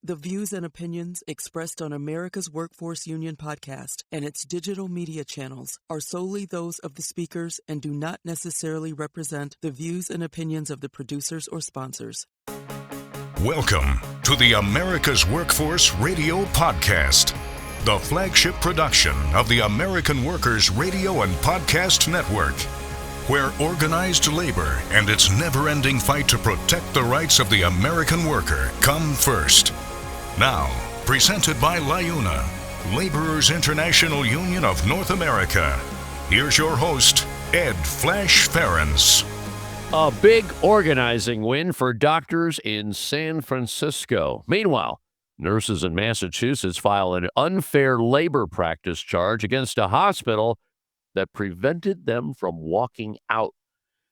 The views and opinions expressed on America's Workforce Union podcast and its digital media channels are solely those of the speakers and do not necessarily represent the views and opinions of the producers or sponsors. Welcome to the America's Workforce Radio Podcast, the flagship production of the American Workers Radio and Podcast Network, where organized labor and its never-ending fight to protect the rights of the American worker come first. Now, presented by LIUNA, Laborers International Union of North America. Here's your host, Ed Flash Ferentz. A big organizing win for doctors in San Francisco. Meanwhile, nurses in Massachusetts file an unfair labor practice charge against a hospital that prevented them from walking out.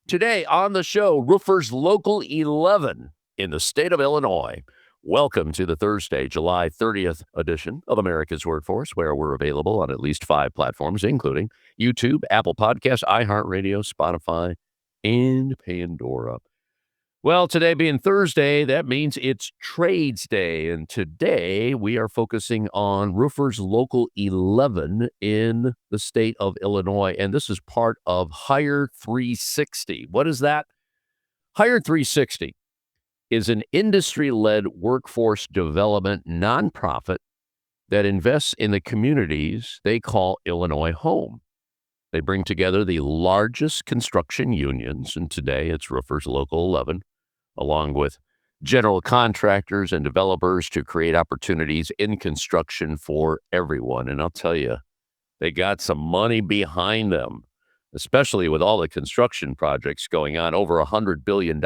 Today on the show, Roofers Local 11 in the state of Illinois. Welcome to the Thursday, July 30th edition of America's Workforce, where we're available on at least 5 platforms, including YouTube, Apple Podcasts, iHeartRadio, Spotify, and Pandora. Well, today being Thursday, that means it's Trades Day, and today we are focusing on Roofers Local 11 in the state of Illinois, and this is part of Hire360. What is that? Hire360 is an industry-led workforce development nonprofit that invests in the communities they call Illinois home. They bring together the largest construction unions, and today it's Roofers Local 11, along with general contractors and developers to create opportunities in construction for everyone. And I'll tell you, they got some money behind them, especially with all the construction projects going on, over $100 billion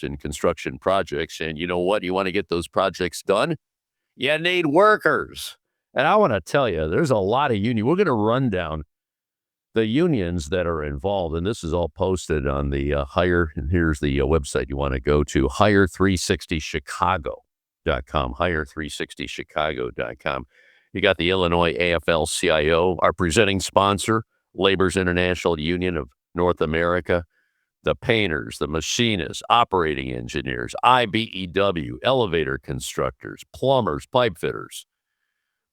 in construction projects. And you know what? You want to get those projects done? You need workers. And I want to tell you, there's a lot of unions. We're going to run down the unions that are involved, and this is all posted on the Hire, and here's the website you want to go to, Hire360Chicago.com, Hire360Chicago.com. You got the Illinois AFL-CIO, our presenting sponsor, Laborers International Union of North America, the painters, the machinists, operating engineers, IBEW, elevator constructors, plumbers, pipe fitters,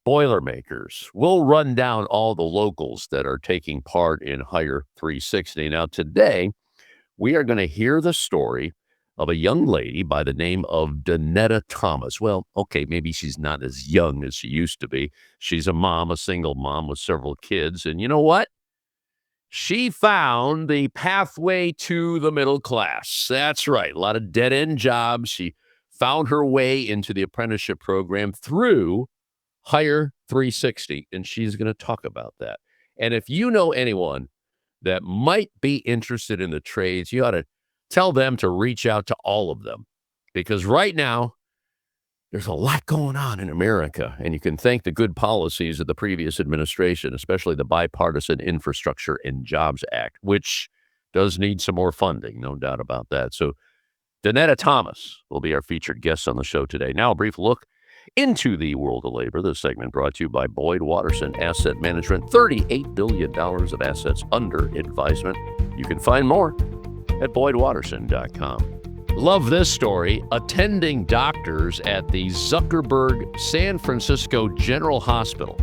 Boilermakers. We'll run down all the locals that are taking part in Hire360. Now, today, we are going to hear the story of a young lady by the name of Donetta Thomas. Well, okay, maybe she's not as young as she used to be. She's a mom, a single mom with several kids. And you know what? She found the pathway to the middle class. That's right. A lot of dead-end jobs. She found her way into the apprenticeship program through Hire360, and she's going to talk about that. And if you know anyone that might be interested in the trades, you ought to tell them to reach out to all of them, because right now there's a lot going on in America, and you can thank the good policies of the previous administration, especially the Bipartisan Infrastructure and Jobs Act, which does need some more funding, no doubt about that. So Donetta Thomas will be our featured guest on the show today. Now a brief look into the world of labor. This segment brought to you by Boyd Watterson Asset Management, $38 billion of assets under advisement. You can find more at BoydWatterson.com. Love this story. Attending doctors at the Zuckerberg San Francisco General Hospital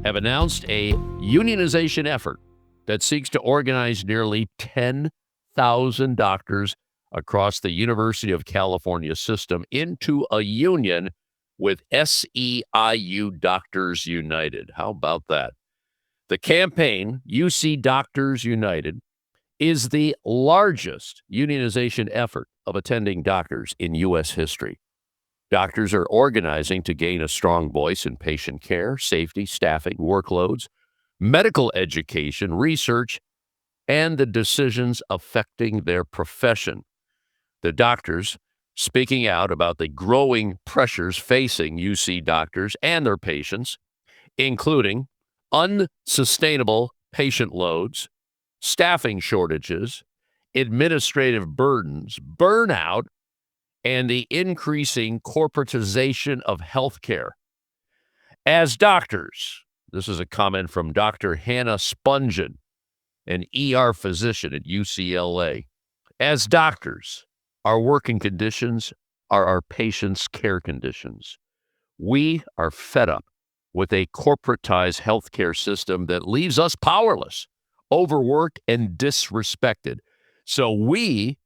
have announced a unionization effort that seeks to organize nearly 10,000 doctors across the University of California system into a union with SEIU Doctors United. How about that? The campaign, UC Doctors United, is the largest unionization effort of attending doctors in U.S. history. Doctors are organizing to gain a strong voice in patient care, safety, staffing, workloads, medical education, research, and the decisions affecting their profession. The doctors speaking out about the growing pressures facing UC doctors and their patients, including unsustainable patient loads, staffing shortages, administrative burdens, burnout, and the increasing corporatization of healthcare. As doctors, this is a comment from Dr. Hannah Spungen, an ER physician at UCLA. As doctors, our working conditions are our patients' care conditions. We are fed up with a corporatized healthcare system that leaves us powerless, overworked, and disrespected. So we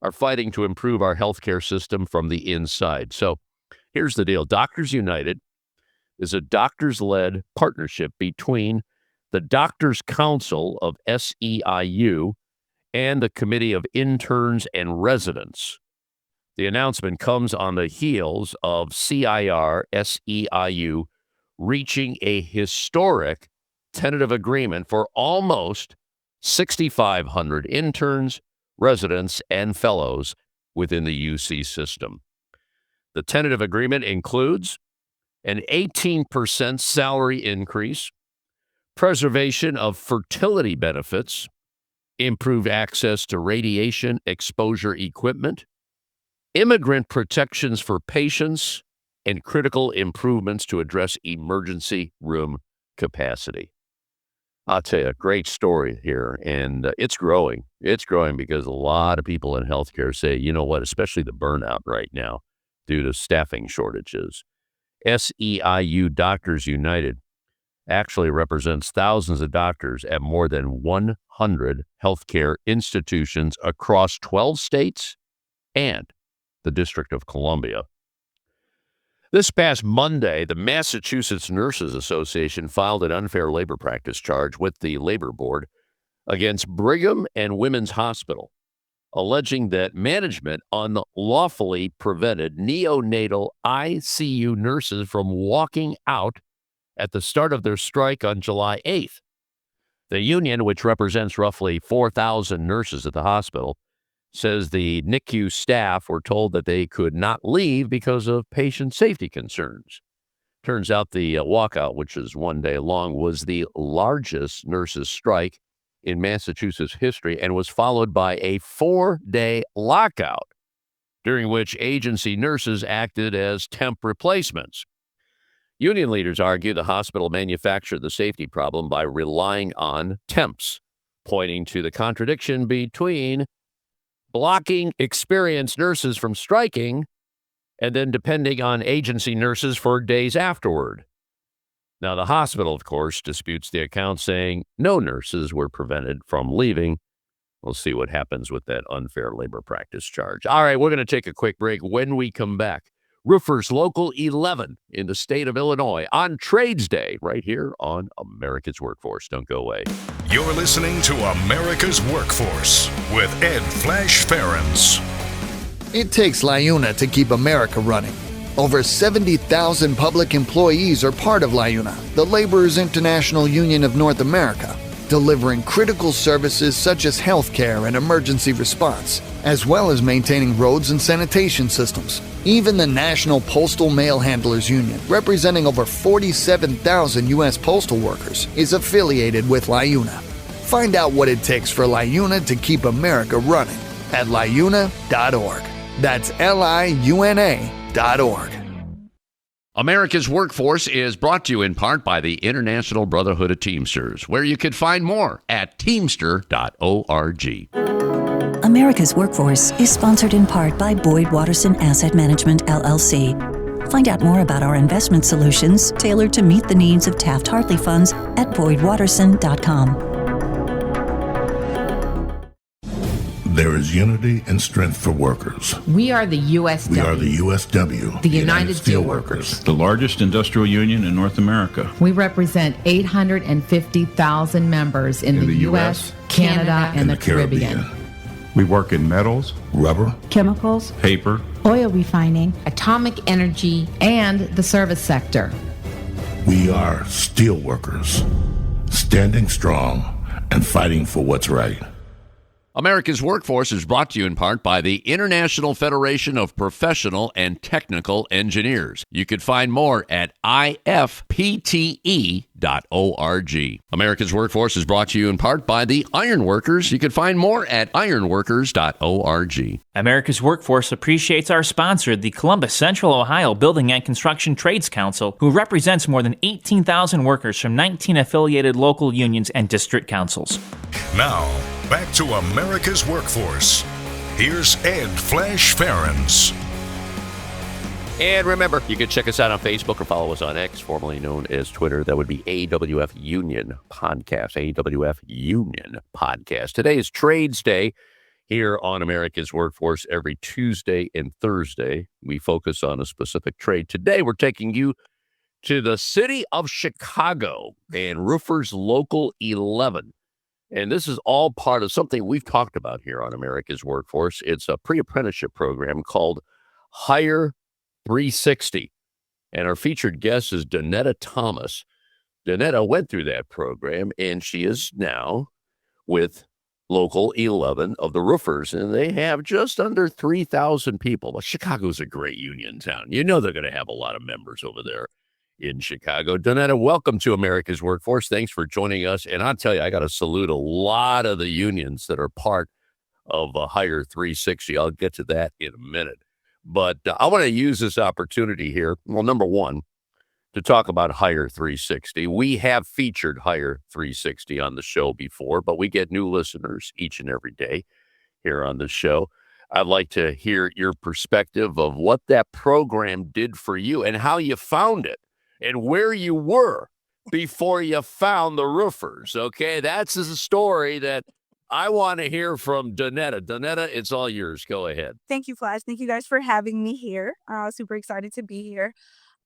are fighting to improve our healthcare system from the inside. So here's the deal. Doctors United is a doctors-led partnership between the Doctors Council of SEIU and the Committee of Interns and Residents. The announcement comes on the heels of CIR SEIU reaching a historic tentative agreement for almost 6,500 interns, residents, and fellows within the UC system. The tentative agreement includes an 18% salary increase, preservation of fertility benefits, improved access to radiation exposure equipment, immigrant protections for patients, and critical improvements to address emergency room capacity. I'll tell you, a great story here, and it's growing. It's growing because a lot of people in healthcare say, you know what, especially the burnout right now due to staffing shortages. SEIU Doctors United actually represents thousands of doctors at more than 100 healthcare institutions across 12 states and the District of Columbia. This past Monday, the Massachusetts Nurses Association filed an unfair labor practice charge with the Labor Board against Brigham and Women's Hospital, alleging that management unlawfully prevented neonatal ICU nurses from walking out at the start of their strike on July 8th. The union, which represents roughly 4,000 nurses at the hospital, says the NICU staff were told that they could not leave because of patient safety concerns. Turns out the walkout, which is one day long, was the largest nurses' strike in Massachusetts history and was followed by a 4-day lockout, during which agency nurses acted as temp replacements. Union leaders argue the hospital manufactured the safety problem by relying on temps, pointing to the contradiction between blocking experienced nurses from striking and then depending on agency nurses for days afterward. Now, the hospital, of course, disputes the account, saying no nurses were prevented from leaving. We'll see what happens with that unfair labor practice charge. All right, we're going to take a quick break. When we come back, Roofers Local 11 in the state of Illinois on Trades Day right here on America's Workforce. Don't go away. You're listening to America's Workforce with Ed Flash Ferens. It takes LiUNA to keep America running. Over 70,000 public employees are part of LiUNA, the Laborers International Union of North America, delivering critical services such as healthcare and emergency response, as well as maintaining roads and sanitation systems. Even the National Postal Mail Handlers Union, representing over 47,000 U.S. postal workers, is affiliated with LiUNA. Find out what it takes for LiUNA to keep America running at liuna.org. That's liuna.org. America's Workforce is brought to you in part by the International Brotherhood of Teamsters, where you can find more at teamster.org. America's Workforce is sponsored in part by Boyd Watterson Asset Management, LLC. Find out more about our investment solutions tailored to meet the needs of Taft-Hartley funds at boydwatterson.com. There is unity and strength for workers. We are the USW. We are the USW. The United Steelworkers. The largest industrial union in North America. We represent 850,000 members in the U.S., Canada, and the Caribbean. We work in metals, rubber, chemicals, paper, oil refining, atomic energy, and the service sector. We are steelworkers, standing strong and fighting for what's right. America's Workforce is brought to you in part by the International Federation of Professional and Technical Engineers. You can find more at ifpte.org. America's Workforce is brought to you in part by the Ironworkers. You can find more at ironworkers.org. America's Workforce appreciates our sponsor, the Columbus Central Ohio Building and Construction Trades Council, who represents more than 18,000 workers from 19 affiliated local unions and district councils. Now, back to America's Workforce. Here's Ed Flash Ferens. And remember, you can check us out on Facebook or follow us on X, formerly known as Twitter. That would be AWF Union Podcast, AWF Union Podcast. Today is Trades Day here on America's Workforce. Every Tuesday and Thursday, we focus on a specific trade. Today, we're taking you to the city of Chicago and Roofers Local 11. And this is all part of something we've talked about here on America's Workforce. It's a pre-apprenticeship program called Hire360. And our featured guest is Donetta Thomas. Donetta went through that program, and she is now with Local 11 of the roofers, and they have just under 3,000 people. Well, Chicago's a great union town. You know they're going to have a lot of members over there in Chicago. Donetta, welcome to America's Workforce. Thanks for joining us. And I'll tell you, I got to salute a lot of the unions that are part of Hire360. I'll get to that in a minute. But I want to use this opportunity here. Well, number one, to talk about Hire360. We have featured Hire360 on the show before, but we get new listeners each and every day here on the show. I'd like to hear your perspective of what that program did for you and how you found it and where you were before you found the roofers. Okay, that's the story that I want to hear from Donetta. Donetta, it's all yours. Go ahead. Thank you, Flash. Thank you guys for having me here. Super excited to be here.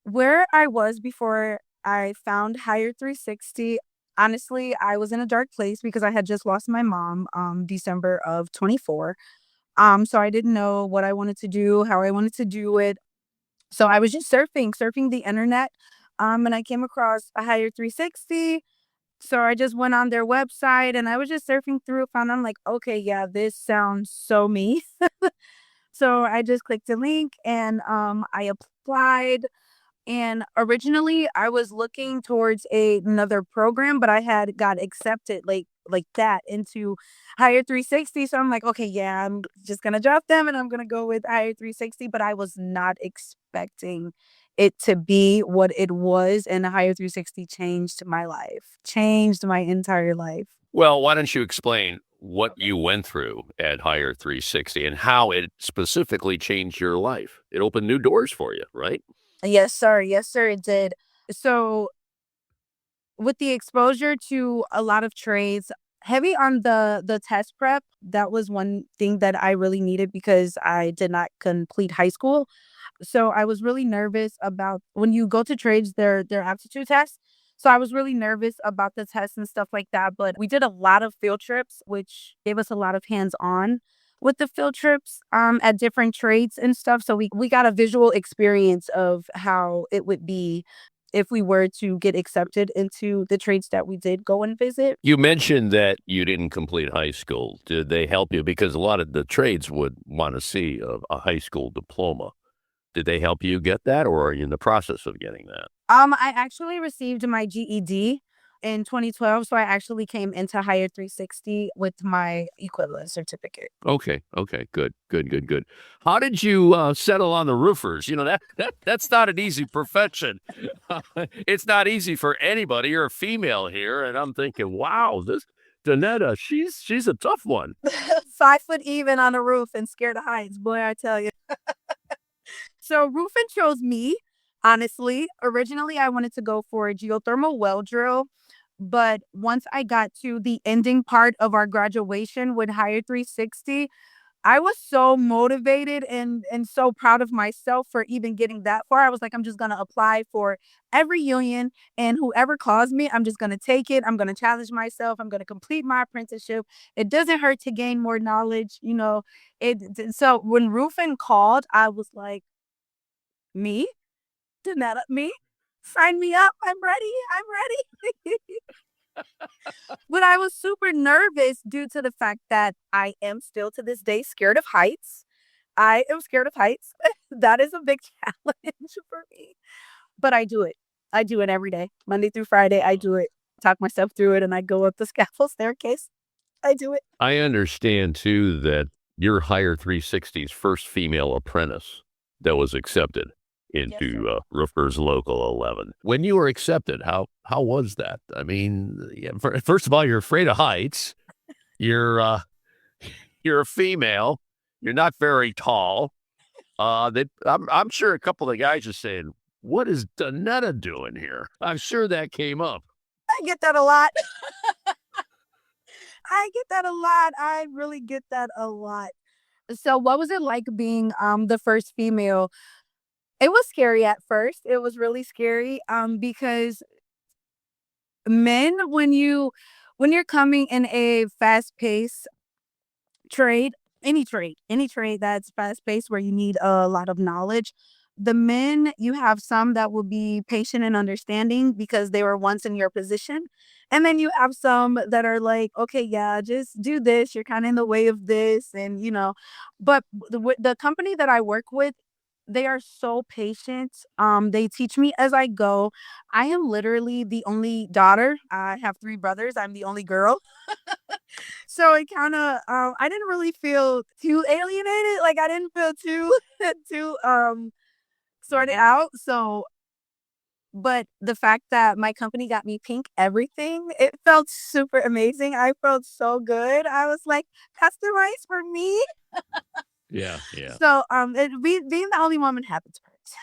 Where I was before I found Hire360, honestly, I was in a dark place because I had just lost my mom December of 24. So I didn't know what I wanted to do, how I wanted to do it. So I was just surfing the internet, and I came across a Hire360. So I just went on their website, and I was just surfing through, found I'm like, okay, yeah, this sounds so me. So I just clicked a link, and I applied. And originally, I was looking towards another program, but I had got accepted like that into Hire360. So I'm like, okay, yeah, I'm just gonna drop them and I'm gonna go with Hire360. But I was not expecting it to be what it was, and Hire360 changed my life, changed my entire life. Well, why don't you explain what you went through at Hire360 and how it specifically changed your life? It opened new doors for you, right? Yes, sir. Yes, sir, it did. So with the exposure to a lot of trades, heavy on the test prep, that was one thing that I really needed because I did not complete high school. So I was really nervous about when you go to trades, their aptitude tests. So I was really nervous about the tests and stuff like that. But we did a lot of field trips, which gave us a lot of hands-on with the field trips at different trades and stuff. So we got a visual experience of how it would be if we were to get accepted into the trades that we did go and visit. You mentioned that you didn't complete high school. Did they help you? Because a lot of the trades would want to see a high school diploma. Did they help you get that, or are you in the process of getting that? I actually received my GED in 2012, so I actually came into Hire360 with my equivalent certificate. Okay, good. How did you settle on the roofers? You know, that's not an easy profession. It's not easy for anybody. You're a female here, and I'm thinking, wow, this Donetta, she's a tough one. 5 foot even on a roof and scared of heights, boy, I tell you. So roofing chose me, honestly. Originally, I wanted to go for a geothermal well drill. But once I got to the ending part of our graduation with Hire360, I was so motivated and so proud of myself for even getting that far. I was like, I'm just going to apply for every union, and whoever calls me, I'm just going to take it. I'm going to challenge myself. I'm going to complete my apprenticeship. It doesn't hurt to gain more knowledge. You know, so when roofing called, I was like, me? Donetta, me? Sign me up. I'm ready. But I was super nervous due to the fact that I am still to this day scared of heights. I am scared of heights. That is a big challenge for me. But I do it. I do it every day. Monday through Friday, I do it. Talk myself through it, and I go up the scaffold staircase. I do it. I understand, too, that you're Hire360's first female apprentice that was accepted into Roofers Local 11. When you were accepted, how was that? I mean, first of all, you're afraid of heights. You're a female. You're not very tall. I'm sure a couple of the guys are saying, what is Donetta doing here? I'm sure that came up. I get that a lot. I really get that a lot. So what was it like being the first female? It was scary at first. It was really scary because men, when you're coming in a fast-paced trade, any trade that's fast-paced where you need a lot of knowledge, the men, you have some that will be patient and understanding because they were once in your position. And then you have some that are like, okay, yeah, just do this. You're kind of in the way of this. And, but the company that I work with, they are so patient. They teach me as I go. I am literally the only daughter. I have 3 brothers. I'm the only girl. So it kind of, I didn't really feel too alienated. Like I didn't feel too sorted out. So, but the fact that my company got me pink everything, it felt super amazing. I felt so good. I was like, customized for me. Yeah. So, being the only woman happens first.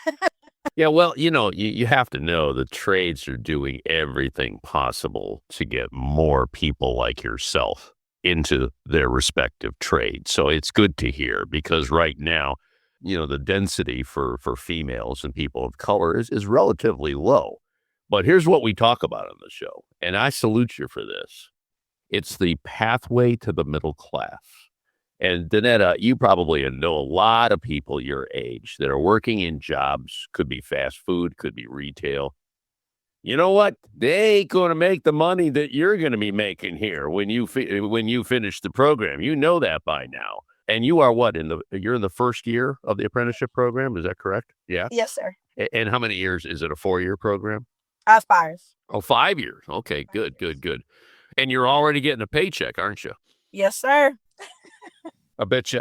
Yeah, well, you have to know the trades are doing everything possible to get more people like yourself into their respective trades. So it's good to hear because right now, the density for females and people of color is relatively low. But here's what we talk about on the show, and I salute you for this. It's the pathway to the middle class. And Donetta, you probably know a lot of people your age that are working in jobs, could be fast food, could be retail. You know what? They ain't going to make the money that you're going to be making here when you finish the program. You know that by now. And you are you're in the first year of the apprenticeship program. Is that correct? Yeah. Yes, sir. And how many years? Is it a 4-year program? 5. Oh, 5 years. Okay, good. And you're already getting a paycheck, aren't you? Yes, sir. I bet you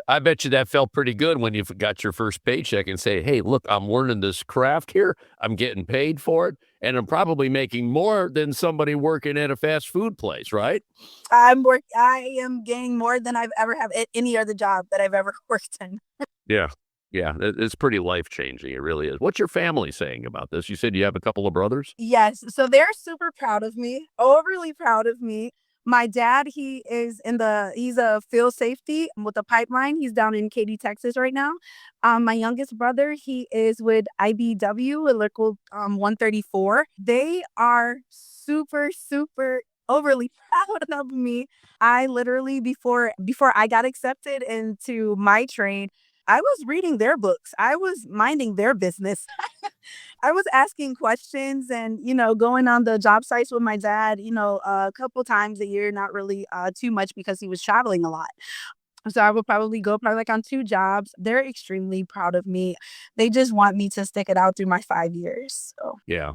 that felt pretty good when you got your first paycheck and say, hey, look, I'm learning this craft here. I'm getting paid for it. And I'm probably making more than somebody working at a fast food place, right? I am getting more than I've ever had at any other job that I've ever worked in. Yeah. It's pretty life-changing. It really is. What's your family saying about this? You said you have a couple of brothers? Yes. So they're super proud of me, overly proud of me. My dad, he's a field safety with a pipeline. He's down in Katy, Texas right now. My youngest brother, he is with IBW, Local 134. They are super, super overly proud of me. I literally, before I got accepted into my trade, I was reading their books. I was minding their business. I was asking questions and, going on the job sites with my dad, a couple times a year, not really too much because he was traveling a lot. So I would probably go like on 2 jobs. They're extremely proud of me. They just want me to stick it out through my 5 years. So. Yeah.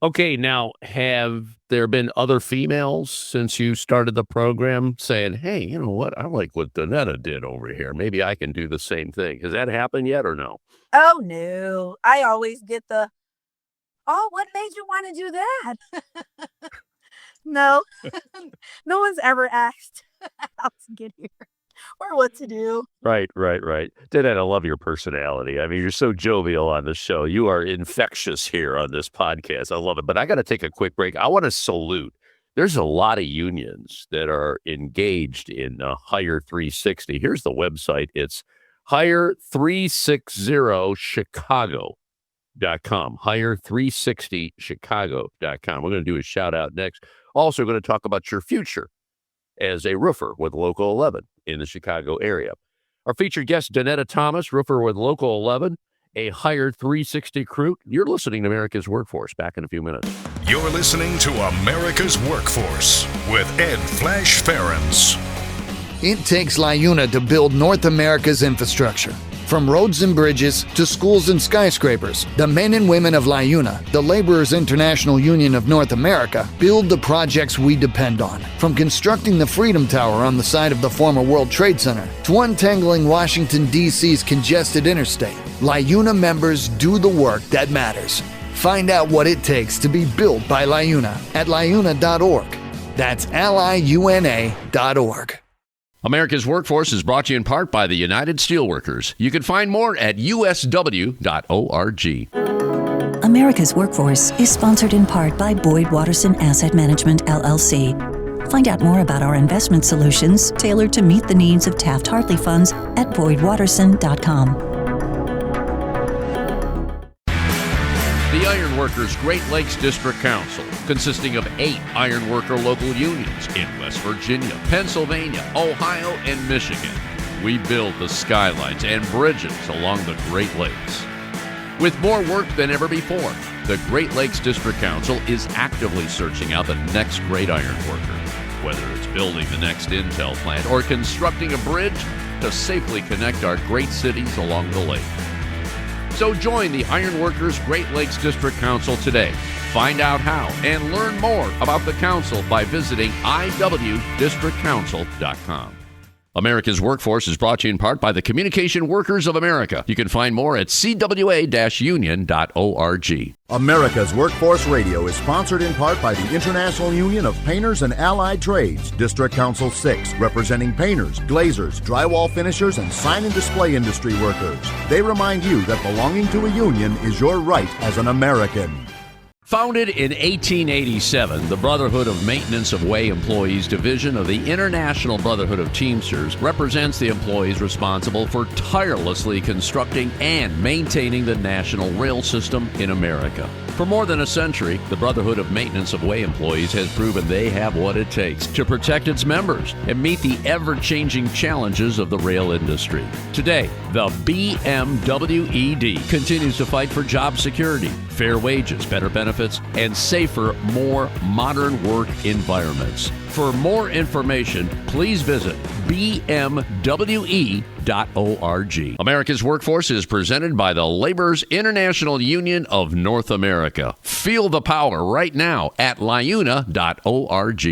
Okay, now, have there been other females since you started the program saying, hey, you know what? I like what Donetta did over here. Maybe I can do the same thing. Has that happened yet or no? Oh, no. I always get what made you want to do that? No. No one's ever asked how to get here or what to do. Right. Donetta, I love your personality. I mean, you're so jovial on the show. You are infectious here on this podcast. I love it. But I got to take a quick break. I want to salute. There's a lot of unions that are engaged in Hire360. Here's the website. It's Hire360Chicago.com. Hire360Chicago.com. We're going to do a shout out next. Also going to talk about your future as a roofer with Local 11 in the Chicago area. Our featured guest, Donetta Thomas, roofer with Local 11, a Hire360 crew. You're listening to America's Workforce. Back in a few minutes. You're listening to America's Workforce with Ed Flash Ferens. It takes LIUNA to build North America's infrastructure. From roads and bridges to schools and skyscrapers, the men and women of LIUNA, the Laborers International Union of North America, build the projects we depend on. From constructing the Freedom Tower on the site of the former World Trade Center to untangling Washington, D.C.'s congested interstate, LIUNA members do the work that matters. Find out what it takes to be built by LIUNA at liuna.org. That's liuna.org. America's Workforce is brought to you in part by the United Steelworkers. You can find more at usw.org. America's Workforce is sponsored in part by Boyd Watterson Asset Management, LLC. Find out more about our investment solutions tailored to meet the needs of Taft-Hartley funds at boydwatterson.com. The Iron Workers Great Lakes District Council, consisting of 8 ironworker local unions in West Virginia, Pennsylvania, Ohio, and Michigan. We build the skylines and bridges along the Great Lakes. With more work than ever before, the Great Lakes District Council is actively searching out the next great iron worker, whether it's building the next Intel plant or constructing a bridge to safely connect our great cities along the lake. So join the Ironworkers Great Lakes District Council today. Find out how and learn more about the council by visiting iwdistrictcouncil.com. America's Workforce is brought to you in part by the Communication Workers of America. You can find more at cwa-union.org. America's Workforce Radio is sponsored in part by the International Union of Painters and Allied Trades, District Council 6, representing painters, glazers, drywall finishers, and sign and display industry workers. They remind you that belonging to a union is your right as an American. Founded in 1887, the Brotherhood of Maintenance of Way Employees Division of the International Brotherhood of Teamsters represents the employees responsible for tirelessly constructing and maintaining the national rail system in America. For more than a century, the Brotherhood of Maintenance of Way Employees has proven they have what it takes to protect its members and meet the ever-changing challenges of the rail industry. Today, the BMWED continues to fight for job security, fair wages, better benefits, and safer, more modern work environments. For more information, please visit bmwe.org. America's Workforce is presented by the Laborers International Union of North America. Feel the power right now at liuna.org.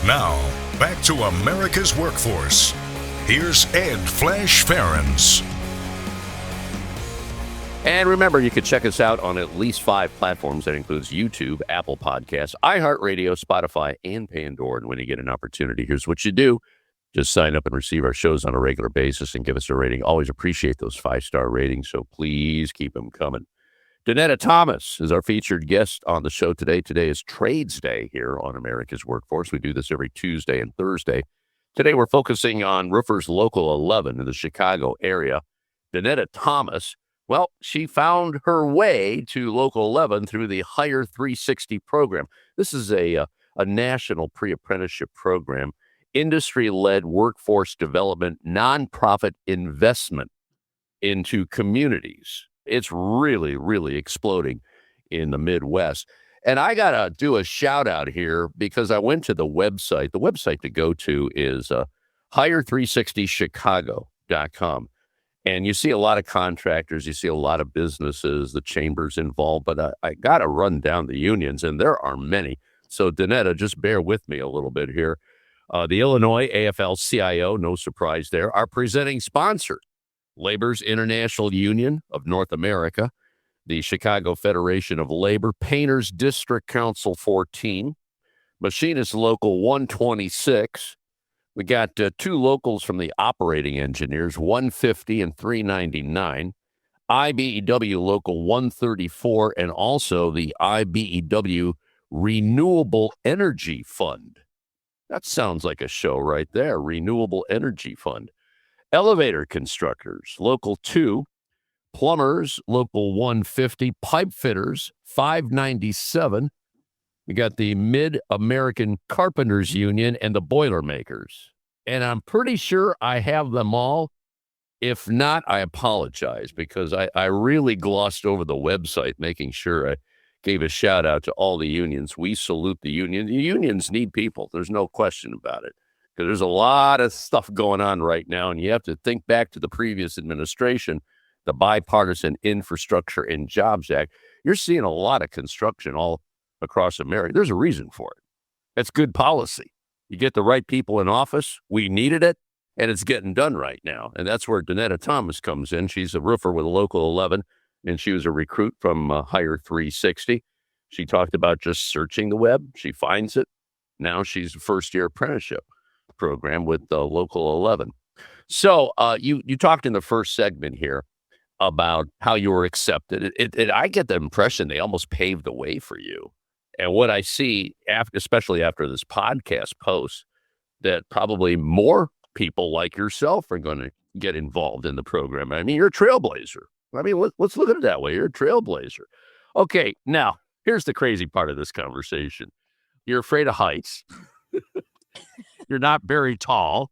Now, back to America's Workforce. Here's Ed Flash Ferens. And remember, you can check us out on at least 5 platforms. That includes YouTube, Apple Podcasts, iHeartRadio, Spotify, and Pandora. And when you get an opportunity, here's what you do. Just sign up and receive our shows on a regular basis and give us a rating. Always appreciate those 5-star ratings, so please keep them coming. Donetta Thomas is our featured guest on the show today. Today is Trades Day here on America's Workforce. We do this every Tuesday and Thursday. Today we're focusing on Roofers Local 11 in the Chicago area. Donetta Thomas, well, she found her way to Local 11 through the Hire360 program. This is a national pre-apprenticeship program, industry-led workforce development, nonprofit investment into communities. It's really, really exploding in the Midwest. And I got to do a shout out here because I went to the website. The website to go to is Hire360Chicago.com. And you see a lot of contractors, you see a lot of businesses, the chambers involved, but I got to run down the unions, and there are many. So, Donetta, just bear with me a little bit here. The Illinois AFL-CIO, no surprise there, our presenting sponsor, Labor's International Union of North America, the Chicago Federation of Labor, Painters District Council 14, Machinists Local 126, we got 2 locals from the operating engineers, 150 and 399, IBEW Local 134, and also the IBEW Renewable Energy Fund. That sounds like a show right there, Renewable Energy Fund. Elevator Constructors, Local 2, Plumbers, Local 150, Pipe Fitters, 597, we got the Mid-American Carpenters Union and the Boilermakers. And I'm pretty sure I have them all. If not, I apologize because I really glossed over the website, making sure I gave a shout out to all the unions. We salute the union. The unions need people. There's no question about it. Because there's a lot of stuff going on right now, and you have to think back to the previous administration, the Bipartisan Infrastructure and Jobs Act. You're seeing a lot of construction all across America. There's a reason for it. That's good policy. You get the right people in office. We needed it, and it's getting done right now. And that's where Donetta Thomas comes in. She's a roofer with Local 11, and she was a recruit from Hire360. She talked about just searching the web. She finds it. Now she's a first-year apprenticeship. program with Local 11. So you talked in the first segment here about how you were accepted. I get the impression they almost paved the way for you. And what I see, especially after this podcast post, that probably more people like yourself are going to get involved in the program. I mean, you're a trailblazer. I mean, let's look at it that way. You're a trailblazer. Okay, now, here's the crazy part of this conversation. You're afraid of heights. You're not very tall.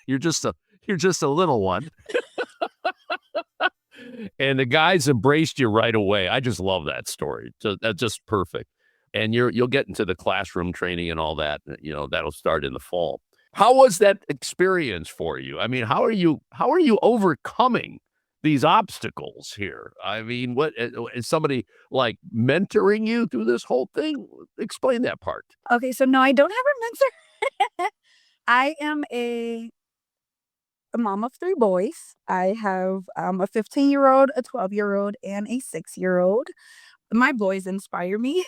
You're just a little one. And the guys embraced you right away. I just love that story. That's just perfect. And you'll get into the classroom training and all that. That'll start in the fall. How was that experience for you? I mean, how are you overcoming these obstacles here? I mean, what is somebody like mentoring you through this whole thing? Explain that part. Okay, so no, I don't have a mentor. I am a mom of 3 boys. I have a 15-year-old, a 12-year-old, and a 6-year-old. My boys inspire me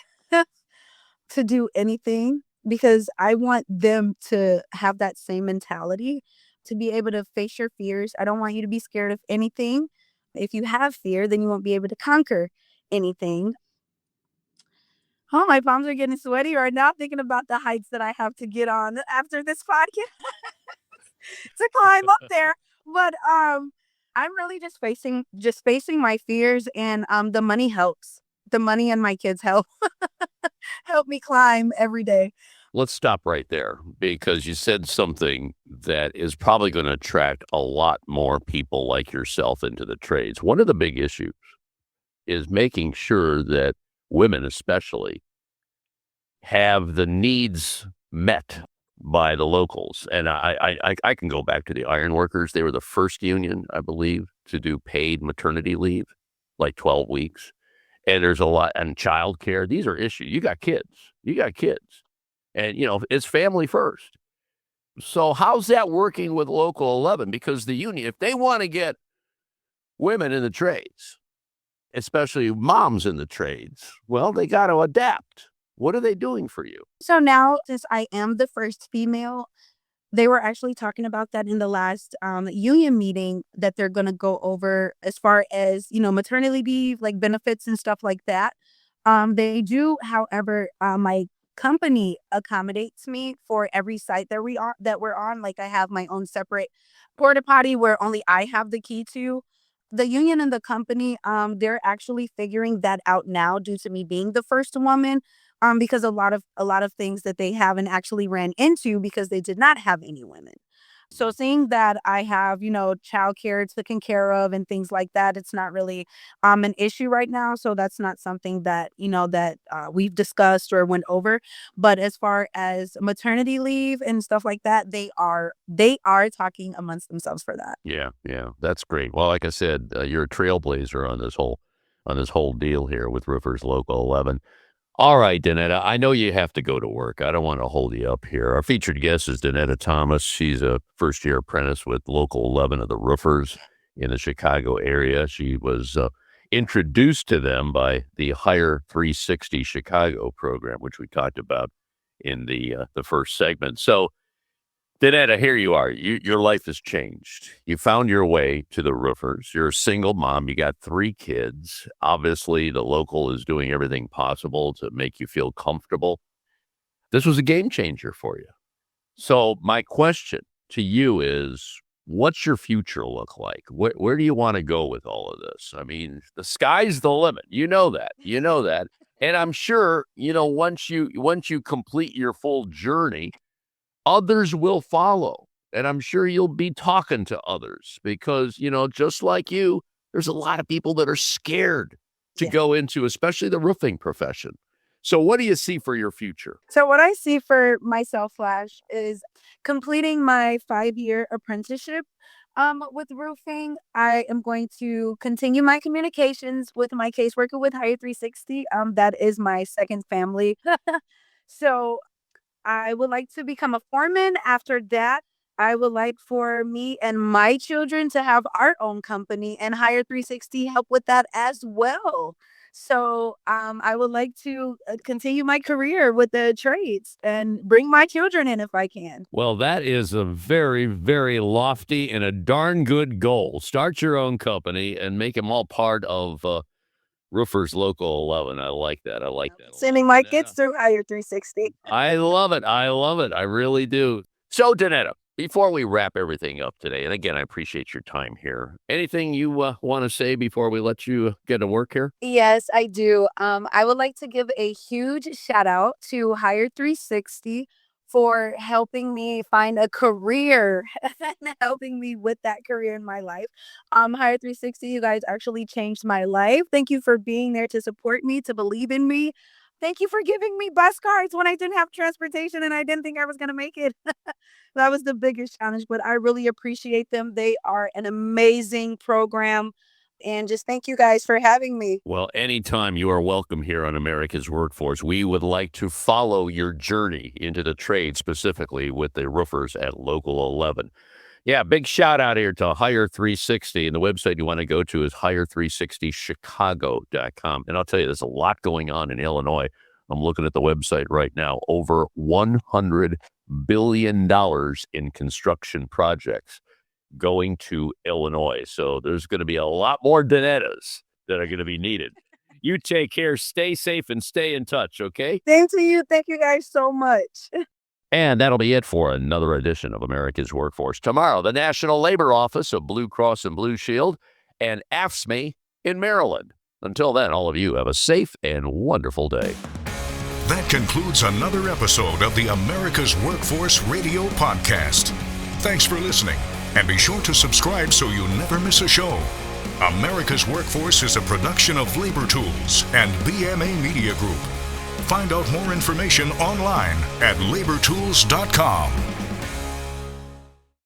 to do anything because I want them to have that same mentality, to be able to face your fears. I don't want you to be scared of anything. If you have fear, then you won't be able to conquer anything. Oh, my palms are getting sweaty right now thinking about the heights that I have to get on after this podcast to climb up there. But I'm really just facing my fears, and the money helps. The money and my kids help me climb every day. Let's stop right there because you said something that is probably going to attract a lot more people like yourself into the trades. One of the big issues is making sure that women especially have the needs met by the locals. And I can go back to the ironworkers. They were the first union, I believe, to do paid maternity leave, like 12 weeks. And there's a lot, and childcare. These are issues. You got kids. And, it's family first. So how's that working with Local 11? Because the union, if they want to get women in the trades, especially moms in the trades, well, they got to adapt. What are they doing for you? So now, since I am the first female, they were actually talking about that in the last union meeting, that they're going to go over as far as, maternity leave, like benefits and stuff like that. They do, however, my company accommodates me for every site that we're on. Like, I have my own separate porta potty where only I have the key to. The union and the company, they're actually figuring that out now due to me being the first woman. Because a lot of things that they haven't actually ran into because they did not have any women. So seeing that I have, childcare taken care of and things like that, it's not really an issue right now. So that's not something that, we've discussed or went over. But as far as maternity leave and stuff like that, they are talking amongst themselves for that. Yeah, that's great. Well, like I said, you're a trailblazer on this whole deal here with Roofers Local 11. All right, Donetta, I know you have to go to work. I don't want to hold you up here. Our featured guest is Donetta Thomas. She's a first-year apprentice with Local 11 of the Roofers in the Chicago area. She was introduced to them by the Hire360 Chicago program, which we talked about in the first segment. So, Donetta, here you are. Your life has changed. You found your way to the Roofers. You're a single mom. You got 3 kids. Obviously, the local is doing everything possible to make you feel comfortable. This was a game changer for you. So my question to you is, what's your future look like? Where do you want to go with all of this? I mean, the sky's the limit. You know that. And I'm sure, once you complete your full journey, others will follow. And I'm sure you'll be talking to others because, just like you, there's a lot of people that are scared to go into, especially the roofing profession. So what do you see for your future? So what I see for myself, Flash, is completing my 5-year apprenticeship with roofing. I am going to continue my communications with my caseworker with Hire360. That is my second family. So I would like to become a foreman. After that, I would like for me and my children to have our own company, and Hire360 help with that as well. So I would like to continue my career with the trades and bring my children in if I can. Well, that is a very, very lofty and a darn good goal. Start your own company and make them all part of Roofers Local 11. I like that. I like that. Sending my kids through Hire360. I love it. I love it. I really do. So, Donetta, before we wrap everything up today, and again, I appreciate your time here. Anything you want to say before we let you get to work here? Yes, I do. I would like to give a huge shout out to Hire360 for helping me find a career and helping me with that career in my life. Hire360, you guys actually changed my life. Thank you for being there to support me, to believe in me. Thank you for giving me bus cards when I didn't have transportation and I didn't think I was going to make it. That was the biggest challenge, but I really appreciate them. They are an amazing program. And just thank you guys for having me. Well, anytime you are welcome here on America's Workforce. We would like to follow your journey into the trade, specifically with the roofers at Local 11. Yeah, big shout out here to Hire360. And the website you want to go to is Hire360Chicago.com. And I'll tell you, there's a lot going on in Illinois. I'm looking at the website right now. Over $100 billion in construction projects going to Illinois. So there's going to be a lot more Donettas that are going to be needed. You take care, stay safe, and stay in touch, okay? Same to you. Thank you guys so much. And that'll be it for another edition of America's Workforce. Tomorrow, the National Labor Office of Blue Cross and Blue Shield and AFSCME in Maryland. Until then, all of you have a safe and wonderful day. That concludes another episode of the America's Workforce Radio Podcast. Thanks for listening, and be sure to subscribe so you never miss a show. America's Workforce is a production of Labor Tools and BMA Media Group. Find out more information online at labortools.com.